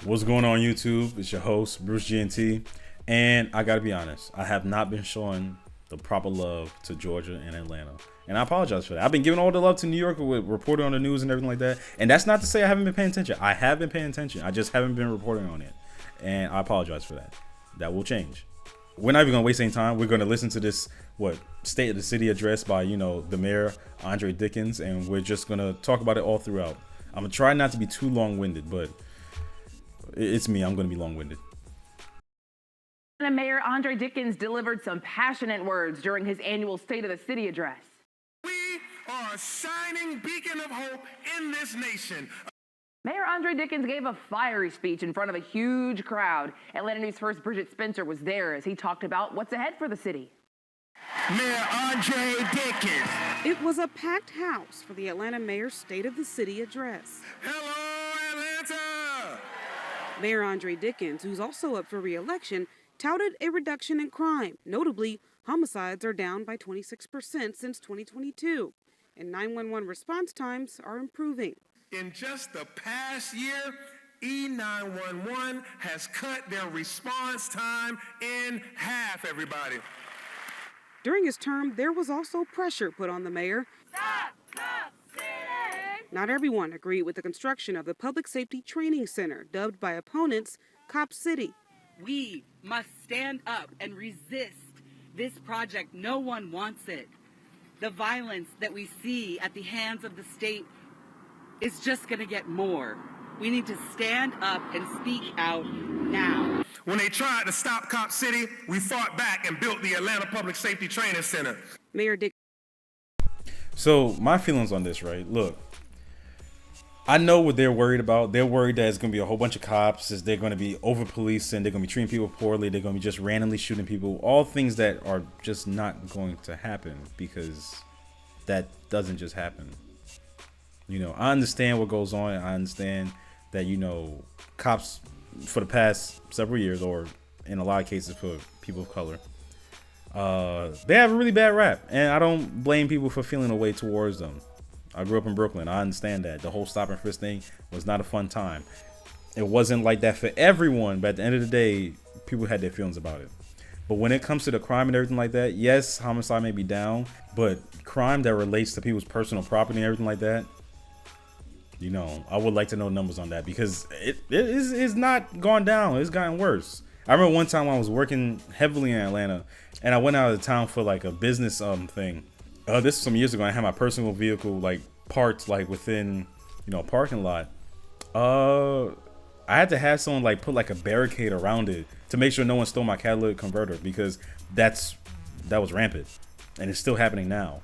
What's going on YouTube? It's your host, Bruce GNT. And I gotta be honest, I have not been showing the proper love to Georgia and Atlanta. And I apologize for that. I've been giving all the love to New York with reporting on the news and everything like that. And that's not to say I haven't been paying attention. I have been paying attention. I just haven't been reporting on it. And I apologize for that. That will change. We're not even gonna waste any time. We're gonna listen to this, State of the City address by, the mayor, Andre Dickens. And we're just gonna talk about it all throughout. I'm gonna try not to be too long-winded, but it's me. I'm gonna be long-winded. Mayor Andre Dickens delivered some passionate words during his annual State of the City address. We are a shining beacon of hope in this nation. Mayor Andre Dickens gave a fiery speech in front of a huge crowd. Atlanta News' first Bridget Spencer was there as he talked about what's ahead for the city. Mayor Andre Dickens. It was a packed house for the Atlanta mayor's State of the City address. Hello, Atlanta. Mayor Andre Dickens, who's also up for re-election, touted a reduction in crime. Notably, homicides are down by 26% since 2022, and 911 response times are improving. In just the past year, E911 has cut their response time in half, everybody. During his term, there was also pressure put on the mayor. Stop Cop City! Not everyone agreed with the construction of the Public Safety Training Center, dubbed by opponents Cop City. We must stand up and resist this project. No one wants it. The violence that we see at the hands of the state is just going to get more. We need to stand up and speak out now. When they tried to stop Cop City, we fought back and built the Atlanta Public Safety Training Center. Mayor Dick. So my feelings on this, right? Look, I know what they're worried about. They're worried that it's going to be a whole bunch of cops, is they're going to be over-policing, they're going to be treating people poorly, they're going to be just randomly shooting people, all things that are just not going to happen because that doesn't just happen. I understand what goes on. I understand that, cops for the past several years, or in a lot of cases for people of color, they have a really bad rap. And I don't blame people for feeling a way towards them. I grew up in Brooklyn. I understand that. The whole stop and frisk thing was not a fun time. It wasn't like that for everyone, but at the end of the day, people had their feelings about it. But when it comes to the crime and everything like that, yes, homicide may be down, but crime that relates to people's personal property and everything like that, I would like to know numbers on that, because it's not gone down. It's gotten worse. I remember one time I was working heavily in Atlanta, and I went out of town for like a business thing. This was some years ago. I had my personal vehicle parked within a parking lot. I had to have someone put a barricade around it to make sure no one stole my catalytic converter, because that was rampant, and it's still happening now.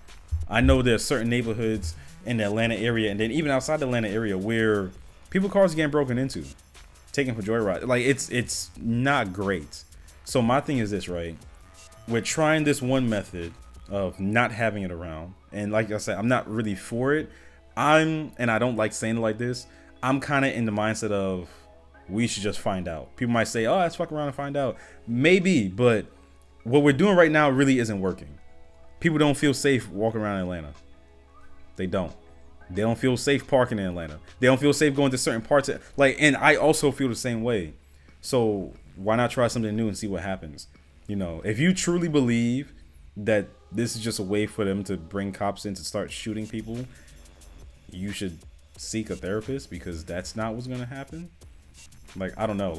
I know there are certain neighborhoods in the Atlanta area, and then even outside the Atlanta area, where cars are getting broken into, taken for joyride. It's not great. So my thing is this, right? We're trying this one method of not having it around, and like I said, I'm not really for it. And I don't like saying it like this, I'm kind of in the mindset of we should just find out. People might say, oh, let's fuck around and find out. Maybe, but what we're doing right now really isn't working. People don't feel safe walking around in Atlanta. They don't feel safe parking in Atlanta. They don't feel safe going to certain parts and I also feel the same way. So why not try something new and see what happens? If you truly believe that this is just a way for them to bring cops in to start shooting people, you should seek a therapist, because that's not what's going to happen. I don't know.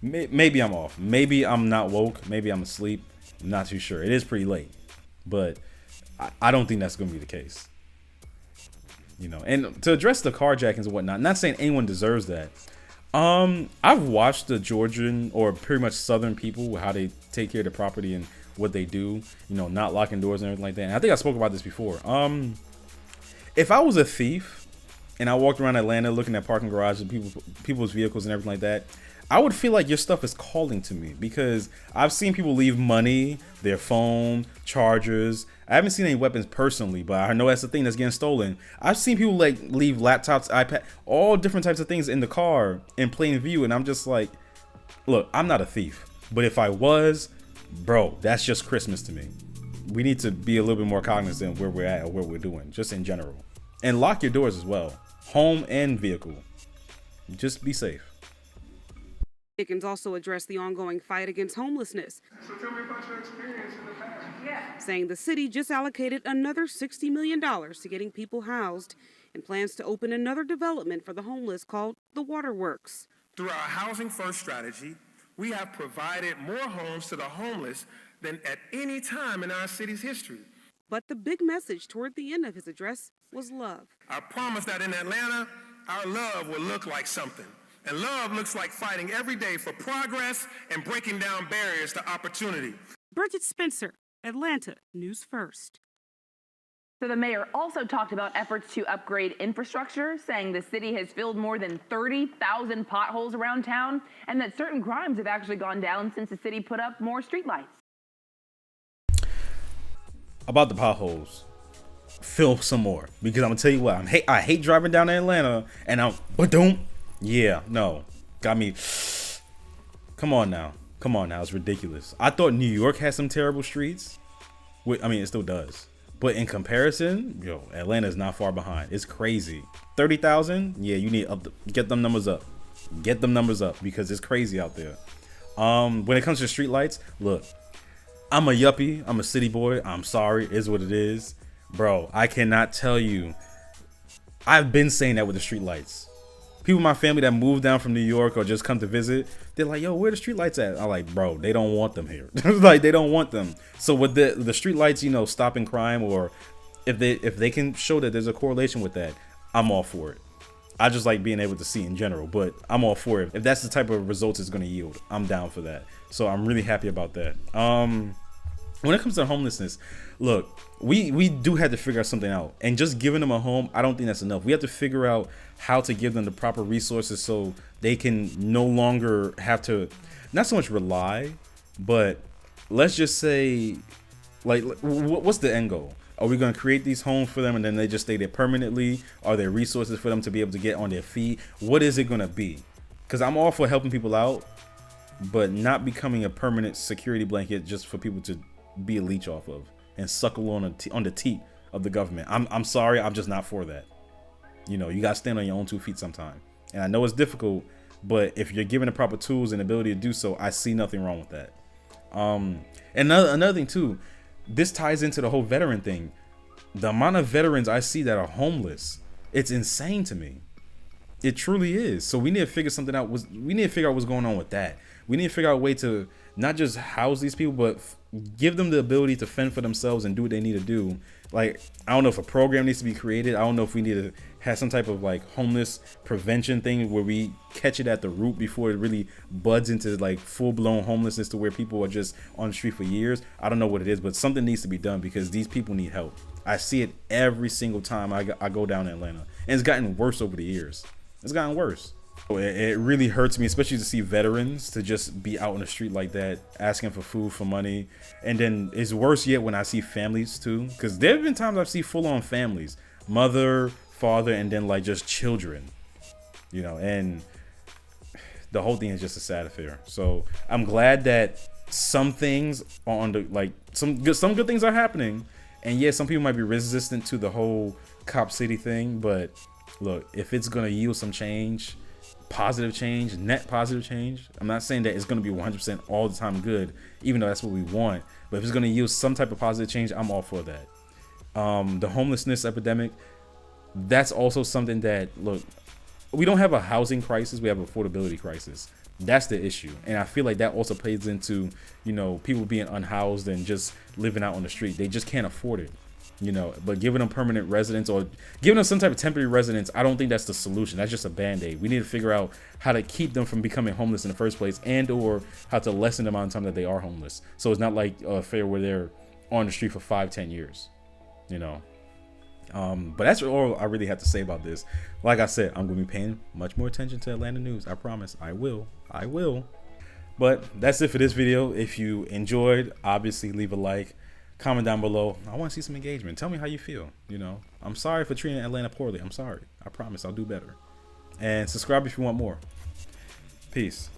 Maybe I'm off. Maybe I'm not woke. Maybe I'm asleep. I'm not too sure. It is pretty late, but I don't think that's going to be the case. And to address the carjackings and whatnot, not saying anyone deserves that. I've watched the Georgian, or pretty much Southern people, how they take care of the property and what they do, not locking doors and everything like that. And I think I spoke about this before. If I was a thief and I walked around Atlanta looking at parking garages and people's vehicles and everything like that, I would feel like your stuff is calling to me, because I've seen people leave money, their phone, chargers. I haven't seen any weapons personally, but I know that's the thing that's getting stolen. I've seen people leave laptops, iPad, all different types of things in the car in plain view. And I'm just like, look, I'm not a thief, but if I was, bro, that's just Christmas to me. We need to be a little bit more cognizant of where we're at or what we're doing, just in general. And lock your doors as well, home and vehicle. Just be safe. Dickens also addressed the ongoing fight against homelessness, So tell me about your experience in the past. saying the city just allocated another $60 million to getting people housed and plans to open another development for the homeless called the Waterworks. Through our Housing First strategy, we have provided more homes to the homeless than at any time in our city's history. But the big message toward the end of his address was love. I promise that in Atlanta, our love will look like something. And love looks like fighting every day for progress and breaking down barriers to opportunity. Bridget Spencer, Atlanta News First. So the mayor also talked about efforts to upgrade infrastructure, saying the city has filled more than 30,000 potholes around town and that certain crimes have actually gone down since the city put up more streetlights. About the potholes, fill some more, because I'm gonna tell you what, I hate driving down to Atlanta and yeah, no, got me. Come on now, it's ridiculous. I thought New York had some terrible streets. I mean, it still does, but in comparison, Atlanta is not far behind. It's crazy. 30,000, yeah, you need get them numbers up, because it's crazy out there. When it comes to streetlights, look, I'm a yuppie. I'm a city boy. I'm sorry. It is what it is. Bro, I cannot tell you. I've been saying that with the streetlights. People in my family that move down from New York or just come to visit, they're like, yo, where the streetlights at? I'm like, bro, they don't want them here. Like, they don't want them. So with the streetlights, stopping crime, or if they can show that there's a correlation with that, I'm all for it. I just like being able to see in general, but I'm all for it. If that's the type of results it's going to yield, I'm down for that. So I'm really happy about that. When it comes to homelessness, look, we do have to figure out something out, and just giving them a home, I don't think that's enough. We have to figure out how to give them the proper resources so they can no longer have to, not so much rely, but let's just say, like, what's the end goal? Are we going to create these homes for them and then they just stay there permanently? Are there resources for them to be able to get on their feet? What is it going to be? Because I'm all for helping people out, but not becoming a permanent security blanket just for people to be a leech off of and suckle on the teat of the government. I'm sorry, I'm just not for that. You got to stand on your own 2 feet sometime. And I know it's difficult, but if you're given the proper tools and ability to do so, I see nothing wrong with that. And another thing too, this ties into the whole veteran thing. The amount of veterans I see that are homeless, it's insane to me. It truly is. So we need to figure something out. We need to figure out what's going on with that. We need to figure out a way to not just house these people, but give them the ability to fend for themselves and do what they need to do. Like, I don't know if a program needs to be created. I don't know if we need to have some type of like homeless prevention thing where we catch it at the root before it really buds into like full-blown homelessness to where people are just on the street for years. I don't know what it is, but something needs to be done because these people need help. I see it every single time I go down to Atlanta, and it's gotten worse over the years. It's gotten worse. It really hurts me, especially to see veterans to just be out on the street like that, asking for food, for money. And then it's worse yet when I see families too, because there have been times I've seen full-on families, mother, father, and then like just children, and the whole thing is just a sad affair. So I'm glad that some things are on the, like, some good things are happening. And yeah, some people might be resistant to the whole cop city thing, but look, if it's going to yield some change, positive change, net positive change, I'm not saying that it's going to be 100% all the time good, even though that's what we want, but if it's going to yield some type of positive change, I'm all for that. The homelessness epidemic, that's also something that, look, we don't have a housing crisis, we have an affordability crisis. That's the issue. And I feel like that also plays into, people being unhoused and just living out on the street. They just can't afford it. But giving them permanent residence or giving them some type of temporary residence, I don't think that's the solution. That's just a band-aid. We need to figure out how to keep them from becoming homeless in the first place, and or how to lessen the amount of time that they are homeless. So it's not like a affair where they're on the street for 5-10 years, but that's all I really have to say about this. Like I said, I'm going to be paying much more attention to Atlanta news. I promise. I will. But that's it for this video. If you enjoyed, obviously leave a like. Comment down below. I want to see some engagement. Tell me how you feel. I'm sorry for treating Atlanta poorly. I'm sorry. I promise I'll do better. And subscribe if you want more. Peace.